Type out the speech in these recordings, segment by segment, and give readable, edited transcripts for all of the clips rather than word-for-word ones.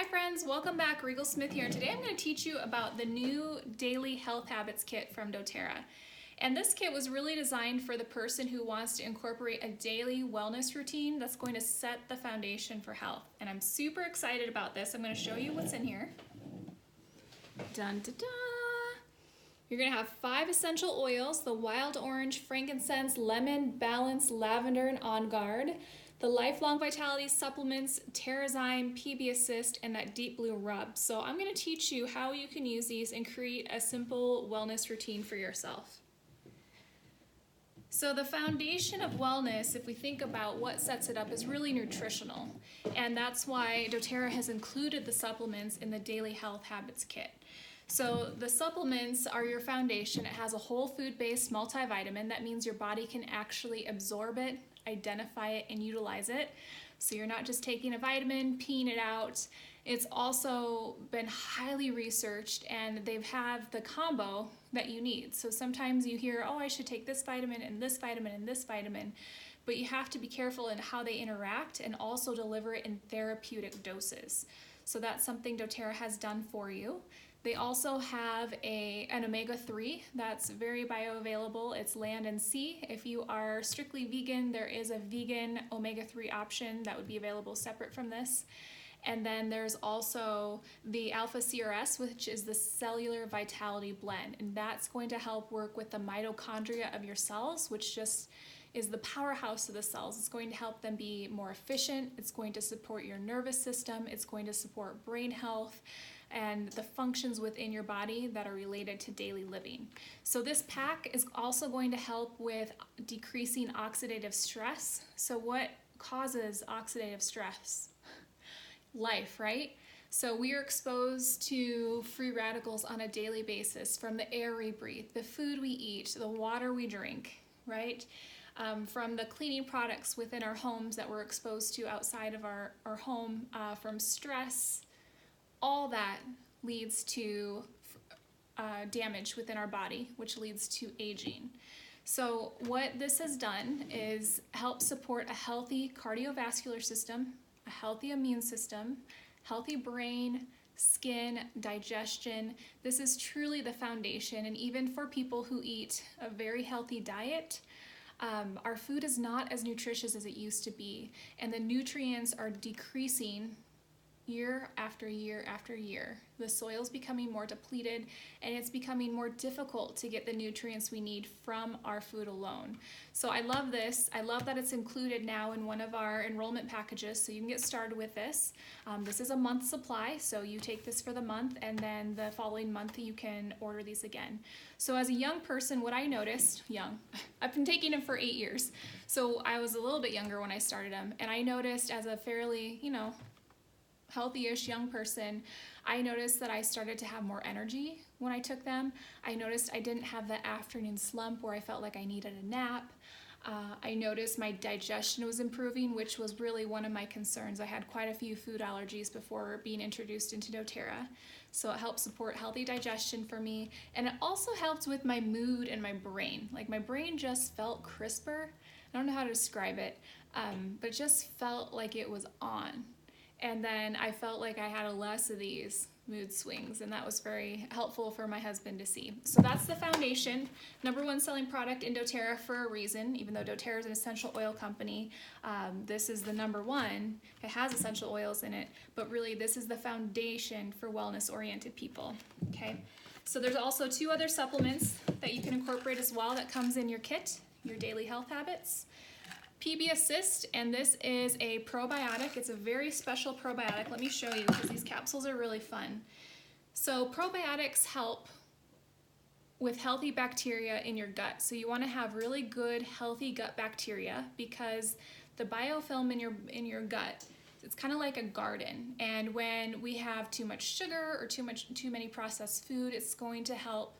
Hi friends, welcome back. Rigel Smith here. Today I'm going to teach you about the new Daily Health Habits Kit from doTERRA. And this kit was really designed for the person who wants to incorporate a daily wellness routine that's going to set the foundation for health. And I'm super excited about this. I'm going to show you what's in here. Dun da da! You're going to have 5 essential oils: the wild orange, frankincense, lemon, balance, lavender, and on guard. The lifelong vitality supplements, Terrazyme, PB Assist, and that deep blue rub. So I'm going to teach you how you can use these and create a simple wellness routine for yourself. So the foundation of wellness, if we think about what sets it up, is really nutritional. And that's why doTERRA has included the supplements in the Daily Health Habits Kit. So the supplements are your foundation. It has a whole food-based multivitamin. That means your body can actually absorb it, identify it, and utilize it. So you're not just taking a vitamin, peeing it out. It's also been highly researched, and they've had the combo that you need. So sometimes you hear, oh, I should take this vitamin and this vitamin and this vitamin, but you have to be careful in how they interact and also deliver it in therapeutic doses. So that's something doTERRA has done for you. They also have an omega-3 that's very bioavailable. It's land and sea. If you are strictly vegan, there is a vegan omega-3 option that would be available separate from this. And then there's also the Alpha CRS, which is the cellular vitality blend. And that's going to help work with the mitochondria of your cells, which just is the powerhouse of the cells. It's going to help them be more efficient. It's going to support your nervous system. It's going to support brain health and the functions within your body that are related to daily living. So this pack is also going to help with decreasing oxidative stress. So what causes oxidative stress? Life, right? So we are exposed to free radicals on a daily basis from the air we breathe, the food we eat, the water we drink, right? From the cleaning products within our homes that we're exposed to outside of our home, from stress. All that leads to damage within our body, which leads to aging. So what this has done is help support a healthy cardiovascular system, a healthy immune system, healthy brain, skin, digestion. This is truly the foundation. And even for people who eat a very healthy diet, our food is not as nutritious as it used to be. And the nutrients are decreasing year after year after year. The soil's becoming more depleted, and it's becoming more difficult to get the nutrients we need from our food alone. So I love this. I love that it's included now in one of our enrollment packages, so you can get started with this. This is a month supply, so you take this for the month, and then the following month you can order these again. So as a young person, what I noticed, I've been taking them for 8 years, so I was a little bit younger when I started them, and I noticed as a fairly, healthy-ish young person, I noticed that I started to have more energy when I took them. I noticed I didn't have that afternoon slump where I felt like I needed a nap. I noticed my digestion was improving, which was really one of my concerns. I had quite a few food allergies before being introduced into doTERRA. So it helped support healthy digestion for me. And it also helped with my mood and my brain. Like my brain just felt crisper. I don't know how to describe it, but it just felt like it was on. And then I felt like I had less of these mood swings, and that was very helpful for my husband to see. So that's the foundation. #1 selling product in doTERRA for a reason. Even though doTERRA is an essential oil company, this is the #1. It has essential oils in it, but really this is the foundation for wellness-oriented people, okay? So there's also 2 other supplements that you can incorporate as well that comes in your kit, your daily health habits. PB Assist, and this is a probiotic. It's a very special probiotic. Let me show you because these capsules are really fun. So probiotics help with healthy bacteria in your gut. So you want to have really good, healthy gut bacteria because the biofilm in your gut, it's kind of like a garden. And when we have too much sugar or too many processed food, it's going to help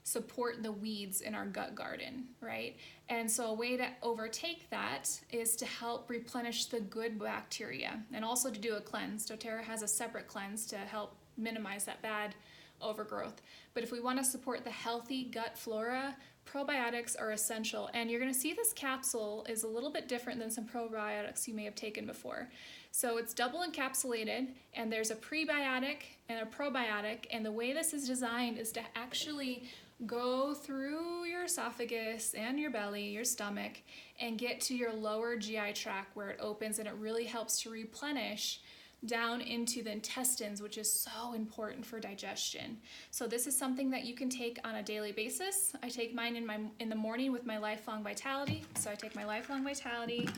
support the weeds in our gut garden, right? And so a way to overtake that is to help replenish the good bacteria and also to do a cleanse. doTERRA has a separate cleanse to help minimize that bad overgrowth. But if we want to support the healthy gut flora, probiotics are essential. And you're going to see this capsule is a little bit different than some probiotics you may have taken before. So it's double encapsulated, and there's a prebiotic and a probiotic, and the way this is designed is to actually go through your esophagus and your belly, your stomach, and get to your lower GI tract where it opens, and it really helps to replenish down into the intestines, which is so important for digestion. So this is something that you can take on a daily basis. I take mine in the morning with my Lifelong Vitality. So I take my Lifelong Vitality,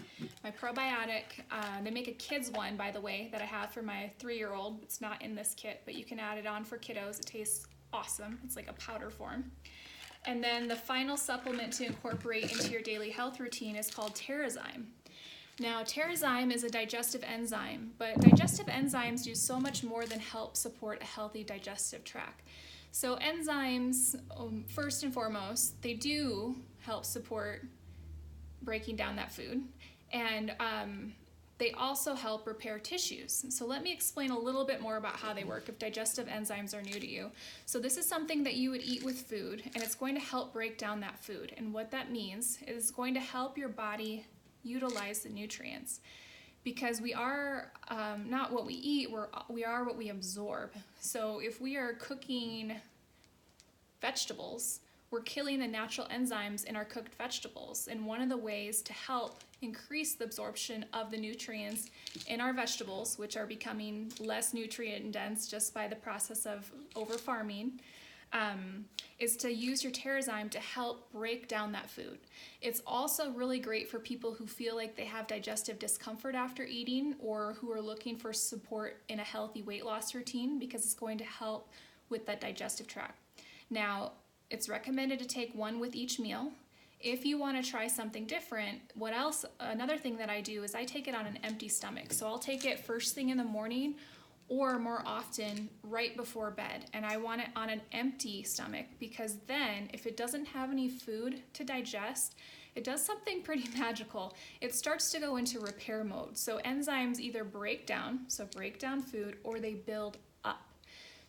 my probiotic. They make a kids one, by the way, that I have for my 3-year-old. It's not in this kit, but you can add it on for kiddos. It tastes awesome. It's like a powder form. And then the final supplement to incorporate into your daily health routine is called Terrazyme. Now, Terrazyme is a digestive enzyme, but digestive enzymes do so much more than help support a healthy digestive tract. So enzymes, first and foremost, they do help support breaking down that food, and they also help repair tissues. So let me explain a little bit more about how they work if digestive enzymes are new to you. So this is something that you would eat with food, and it's going to help break down that food. And what that means is it's going to help your body utilize the nutrients, because we are not what we eat, we are what we absorb. So if we are cooking vegetables, we're killing the natural enzymes in our cooked vegetables. And one of the ways to help increase the absorption of the nutrients in our vegetables, which are becoming less nutrient dense just by the process of over-farming, is to use your Terrazyme to help break down that food. It's also really great for people who feel like they have digestive discomfort after eating, or who are looking for support in a healthy weight loss routine, because it's going to help with that digestive tract. Now, it's recommended to take one with each meal. If you want to try something different, another thing that I do is I take it on an empty stomach. So I'll take it first thing in the morning, or more often right before bed. And I want it on an empty stomach, because then if it doesn't have any food to digest, it does something pretty magical. It starts to go into repair mode. So enzymes either break down food, or they build up.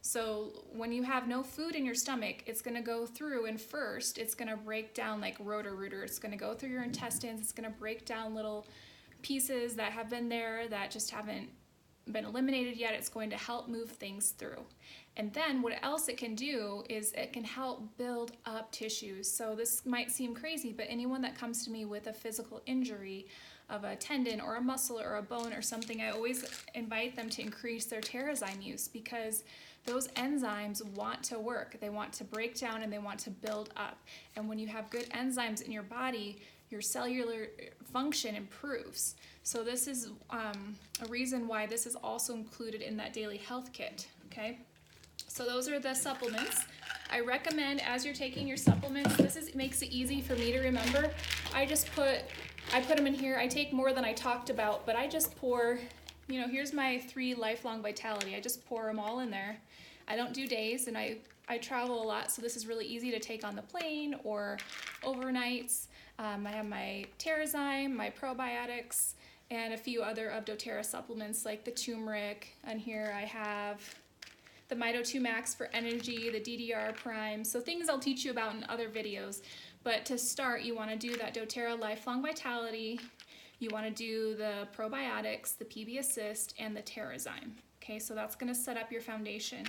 So when you have no food in your stomach, it's gonna go through, and first it's gonna break down like rotor-rooter. It's gonna go through your intestines, it's gonna break down little pieces that have been there that just haven't been eliminated yet. It's going to help move things through. And then what else it can do is it can help build up tissues. So this might seem crazy, but anyone that comes to me with a physical injury of a tendon or a muscle or a bone or something, I always invite them to increase their Terrazyme use, because those enzymes want to work. They want to break down and they want to build up. And when you have good enzymes in your body, your cellular function improves. So this is a reason why this is also included in that daily health kit, okay? So those are the supplements. I recommend, as you're taking your supplements, makes it easy for me to remember. I put them in here. I take more than I talked about, but I just pour, here's my 3 Lifelong Vitality. I just pour them all in there. I don't do days, and I travel a lot, so this is really easy to take on the plane or overnights. I have my Terrazyme, my probiotics, and a few other of doTERRA supplements like the turmeric. And here I have the Mito 2 Max for energy, the DDR Prime. So things I'll teach you about in other videos. But to start, you want to do that doTERRA Lifelong Vitality. You want to do the probiotics, the PB Assist, and the Terrazyme. Okay, so that's going to set up your foundation.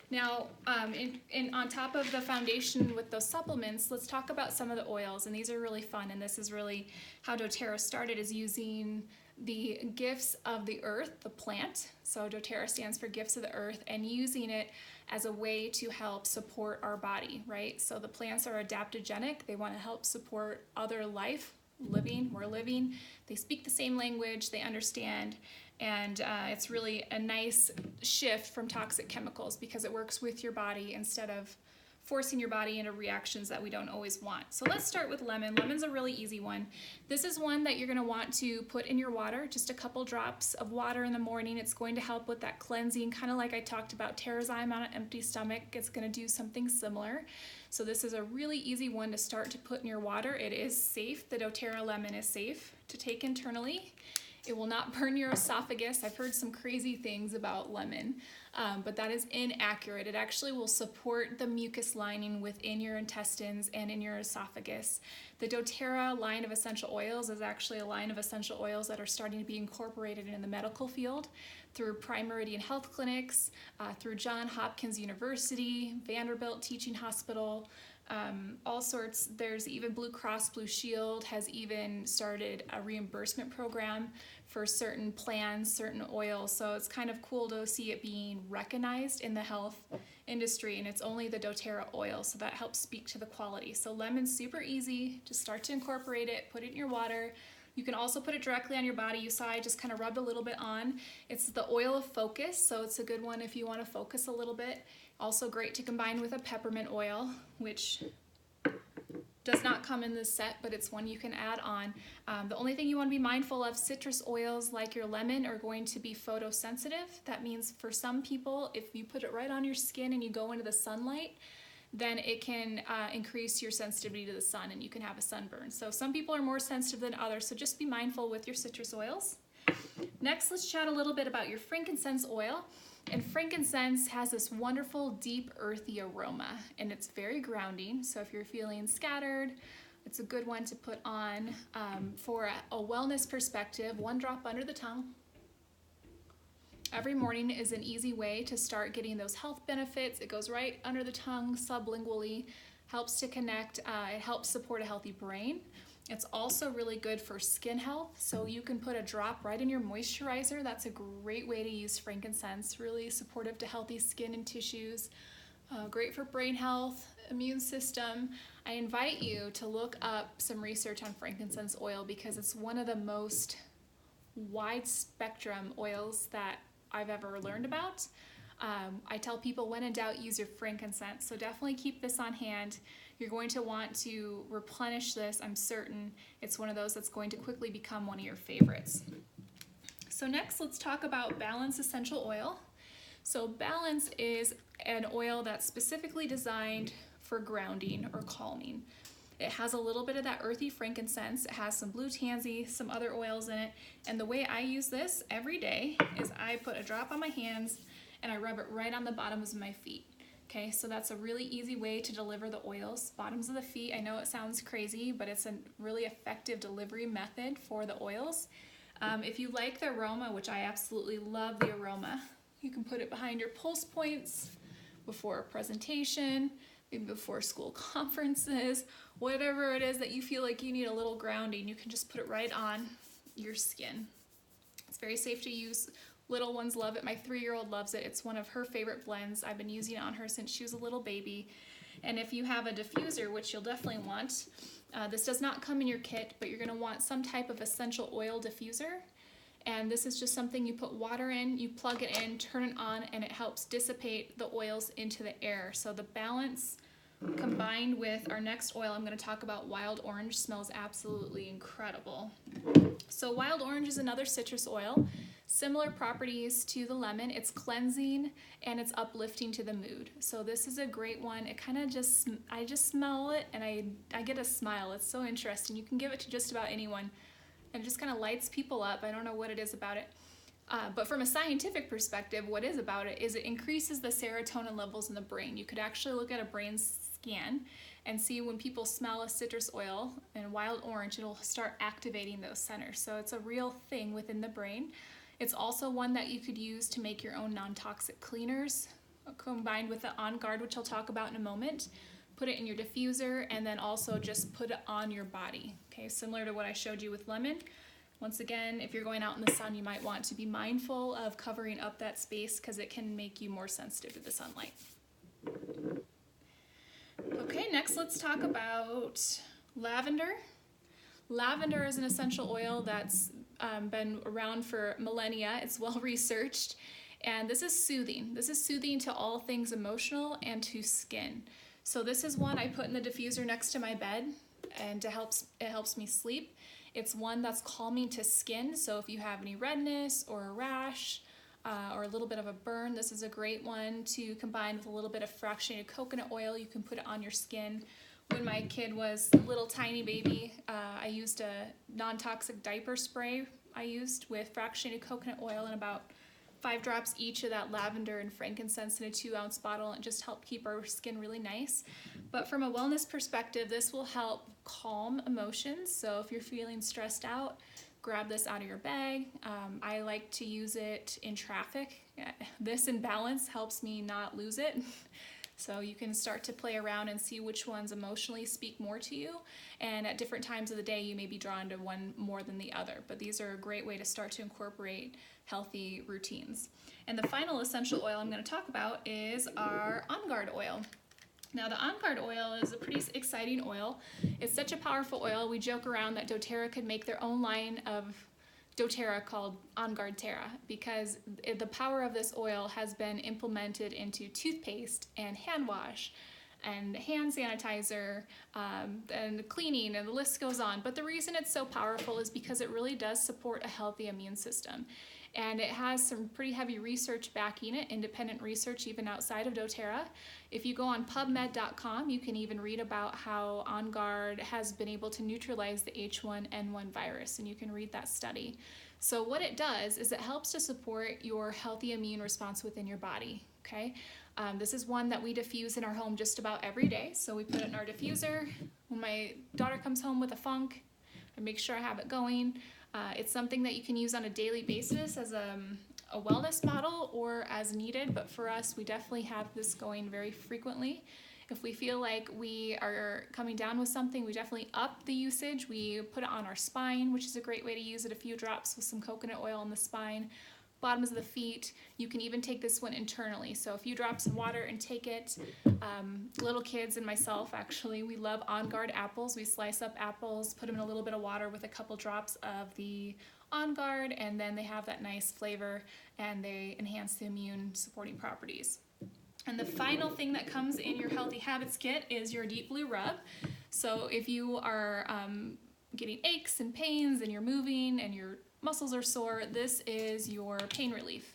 Now, on top of the foundation with those supplements, let's talk about some of the oils, and these are really fun, and this is really how doTERRA started, is using the gifts of the earth, the plant. So doTERRA stands for gifts of the earth, and using it as a way to help support our body, right? So the plants are adaptogenic. They want to help support other life, we're living. They speak the same language, they understand, and it's really a nice shift from toxic chemicals, because it works with your body instead of forcing your body into reactions that we don't always want. So let's start with lemon. Lemon's a really easy one. This is one that you're gonna want to put in your water, just a couple drops of water in the morning. It's going to help with that cleansing, kind of like I talked about Terrazyme on an empty stomach. It's gonna do something similar. So this is a really easy one to start to put in your water. It is safe. The doTERRA lemon is safe to take internally. It will not burn your esophagus. I've heard some crazy things about lemon, but that is inaccurate. It actually will support the mucus lining within your intestines and in your esophagus. The doTERRA line of essential oils is actually a line of essential oils that are starting to be incorporated in the medical field through Prime Meridian Health Clinics, through Johns Hopkins University, Vanderbilt Teaching Hospital, all sorts. There's even Blue Cross Blue Shield has even started a reimbursement program for certain plans, certain oils. So it's kind of cool to see it being recognized in the health industry, and it's only the doTERRA oil, so that helps speak to the quality. So lemon's super easy. Just start to incorporate it, put it in your water. You can also put it directly on your body. You saw I just kind of rubbed a little bit on. It's the oil of focus, so it's a good one if you want to focus a little bit. Also great to combine with a peppermint oil, which does not come in this set, but it's one you can add on. The only thing you want to be mindful of, citrus oils like your lemon are going to be photosensitive. That means for some people, if you put it right on your skin and you go into the sunlight, then it can increase your sensitivity to the sun and you can have a sunburn. So some people are more sensitive than others, so just be mindful with your citrus oils. Next, let's chat a little bit about your frankincense oil. And frankincense has this wonderful, deep, earthy aroma, and it's very grounding. So if you're feeling scattered, it's a good one to put on for a wellness perspective. 1 drop under the tongue. Every morning is an easy way to start getting those health benefits. It goes right under the tongue, sublingually, helps to connect. It helps support a healthy brain. It's also really good for skin health, so you can put a drop right in your moisturizer. That's a great way to use frankincense, really supportive to healthy skin and tissues, great for brain health, immune system. I invite you to look up some research on frankincense oil because it's one of the most wide spectrum oils that I've ever learned about. I tell people when in doubt, use your frankincense, so definitely keep this on hand. You're going to want to replenish this. I'm certain it's one of those that's going to quickly become one of your favorites. So next, let's talk about Balance Essential Oil. So Balance is an oil that's specifically designed for grounding or calming. It has a little bit of that earthy frankincense. It has some blue tansy, some other oils in it. And the way I use this every day is I put a drop on my hands and I rub it right on the bottoms of my feet. Okay, so that's a really easy way to deliver the oils. Bottoms of the feet, I know it sounds crazy, but it's a really effective delivery method for the oils. If you like the aroma, which I absolutely love the aroma, you can put it behind your pulse points, before a presentation, maybe before school conferences, whatever it is that you feel like you need a little grounding, you can just put it right on your skin. It's very safe to use. Little ones love it. My 3-year-old loves it. It's one of her favorite blends. I've been using it on her since she was a little baby. And if you have a diffuser, which you'll definitely want, this does not come in your kit, but you're going to want some type of essential oil diffuser. And this is just something you put water in, you plug it in, turn it on, and it helps dissipate the oils into the air. So the Balance combined with our next oil I'm going to talk about, wild orange, smells absolutely incredible. So wild orange is another citrus oil. Similar properties to the lemon. It's cleansing and it's uplifting to the mood. So this is a great one. It kind of just, I just smell it and I get a smile. It's so interesting. You can give it to just about anyone and it just kind of lights people up. I don't know what it is about it. But from a scientific perspective, what is about it is it increases the serotonin levels in the brain. You could actually look at a brain scan and see when people smell a citrus oil and wild orange, it'll start activating those centers. So it's a real thing within the brain. It's also one that you could use to make your own non-toxic cleaners, combined with the On Guard, which I'll talk about in a moment. Put it in your diffuser and then also just put it on your body. Okay, similar to what I showed you with lemon. Once again, if you're going out in the sun, you might want to be mindful of covering up that space because it can make you more sensitive to the sunlight. Okay, next let's talk about lavender. Lavender is an essential oil that's been around for millennia. It's well researched, and this is soothing. This is soothing to all things emotional and to skin. So this is one I put in the diffuser next to my bed, and it helps me sleep. It's one that's calming to skin, so if you have any redness or a rash or a little bit of a burn, this is a great one to combine with a little bit of fractionated coconut oil. You can put it on your skin. When my kid was a little tiny baby, I used a non-toxic diaper spray I used with fractionated coconut oil and about 5 drops each of that lavender and frankincense in a 2-ounce bottle, and just help keep our skin really nice. But from a wellness perspective, this will help calm emotions. So if you're feeling stressed out, grab this out of your bag. I like to use it in traffic. This in balance helps me not lose it. So you can start to play around and see which ones emotionally speak more to you. And at different times of the day, you may be drawn to one more than the other. But these are a great way to start to incorporate healthy routines. And the final essential oil I'm going to talk about is our On Guard oil. Now, the On Guard oil is a pretty exciting oil. It's such a powerful oil. We joke around that doTERRA could make their own line of doTERRA called On Guard Terra, because the power of this oil has been implemented into toothpaste and hand wash and hand sanitizer and cleaning, and the list goes on. But the reason it's so powerful is because it really does support a healthy immune system. And it has some pretty heavy research backing it, independent research even outside of doTERRA. If you go on PubMed.com, you can even read about how On Guard has been able to neutralize the H1N1 virus, and you can read that study. So what it does is it helps to support your healthy immune response within your body, okay? This is one that we diffuse in our home just about every day. So we put it in our diffuser. When my daughter comes home with a funk, I make sure I have it going. It's something that you can use on a daily basis as a wellness model or as needed, but for us, we definitely have this going very frequently. If we feel like we are coming down with something, we definitely up the usage. We put it on our spine, which is a great way to use it, a few drops with some coconut oil on the spine, bottoms of the feet. You can even take this one internally. So a few drops of water and take it. Little kids and myself, actually, we love On Guard apples. We slice up apples, put them in a little bit of water with a couple drops of the On Guard, and then they have that nice flavor and they enhance the immune supporting properties. And the final thing that comes in your Healthy Habits kit is your Deep Blue Rub. So if you are getting aches and pains and you're moving and your muscles are sore, this is your pain relief.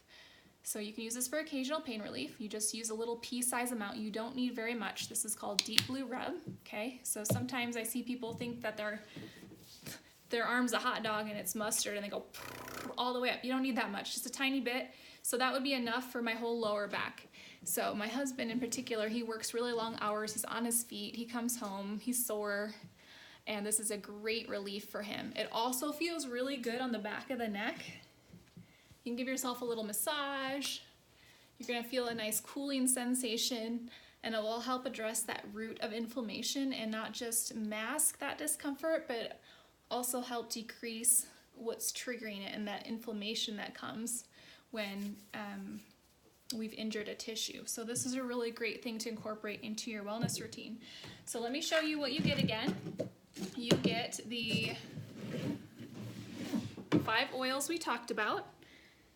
So you can use this for occasional pain relief. You just use a little pea-size amount. You don't need very much. This is called Deep Blue Rub, okay? So sometimes I see people think that their arm's a hot dog and it's mustard and they go all the way up. You don't need that much, just a tiny bit. So that would be enough for my whole lower back. So my husband in particular, he works really long hours. He's on his feet. He comes home. He's sore. And this is a great relief for him. It also feels really good on the back of the neck. You can give yourself a little massage. You're going to feel a nice cooling sensation, and it will help address that root of inflammation and not just mask that discomfort, but also help decrease what's triggering it and that inflammation that comes when we've injured a tissue. So this is a really great thing to incorporate into your wellness routine. So let me show you what you get again. You get the 5 oils we talked about.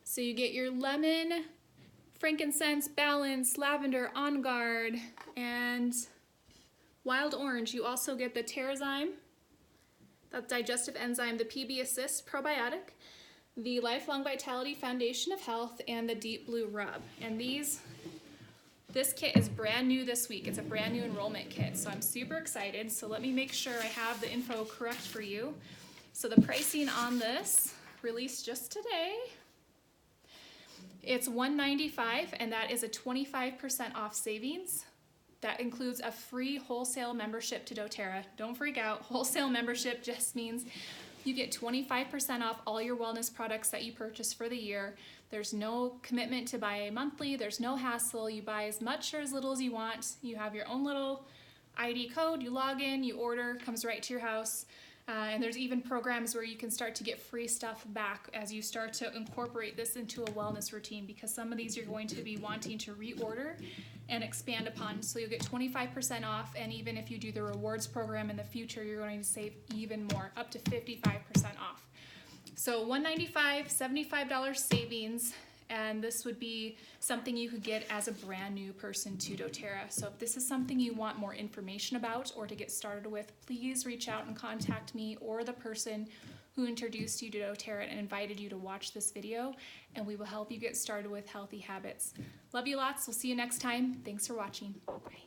So you get your lemon, frankincense, balance, lavender, On Guard, and wild orange. You also get the TERRAzyme, that digestive enzyme, the PB Assist probiotic, the Lifelong Vitality Foundation of Health, and the Deep Blue Rub. And this kit is brand new this week. It's a brand new enrollment kit, so I'm super excited. So let me make sure I have the info correct for you. So the pricing on this, released just today, it's $195, and that is a 25% off savings. That includes a free wholesale membership to doTERRA. Don't freak out. Wholesale membership just means you get 25% off all your wellness products that you purchase for the year. There's no commitment to buy monthly. There's no hassle. You buy as much or as little as you want. You have your own little ID code. You log in, you order, comes right to your house. And there's even programs where you can start to get free stuff back as you start to incorporate this into a wellness routine, because some of these you're going to be wanting to reorder and expand upon. So you'll get 25% off, and even if you do the rewards program in the future, you're going to save even more, up to 55% off. So $195, $75 savings, and this would be something you could get as a brand new person to doTERRA. So if this is something you want more information about or to get started with, please reach out and contact me or the person who introduced you to doTERRA and invited you to watch this video, and we will help you get started with healthy habits. Love you lots. We'll see you next time. Thanks for watching. Bye.